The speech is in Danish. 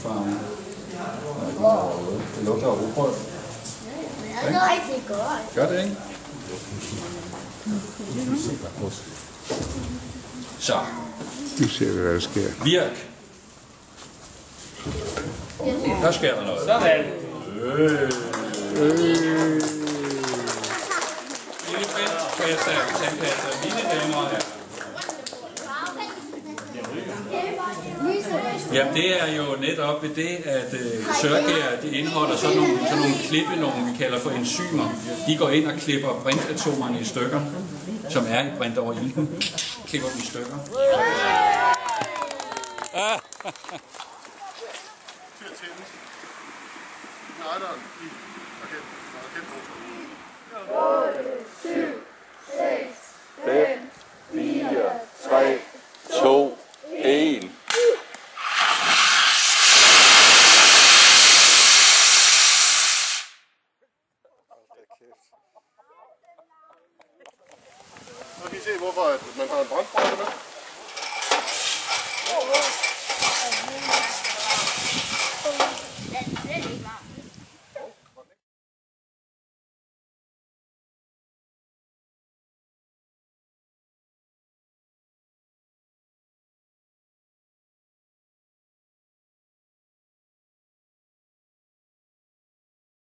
farven. Det lugter af rugbrød. Det er rigtig godt. Gør det, ikke? Så. Nu ser vi, hvad der sker. Virk. Der sker der noget. Sådan. Lille fældskasse og tandkasse. Mine damer og herrer. Jamen det er jo netop ved det, at sørgær det indeholder sådan nogle klippenumre, vi kalder for enzymer. De går ind og klipper brintatomerne i stykker, som er i brint over ilten. Klipper dem i stykker. Fem, 4, 3, 2, 1. Så kan I se, hvorfor man har en brandbrøjte med.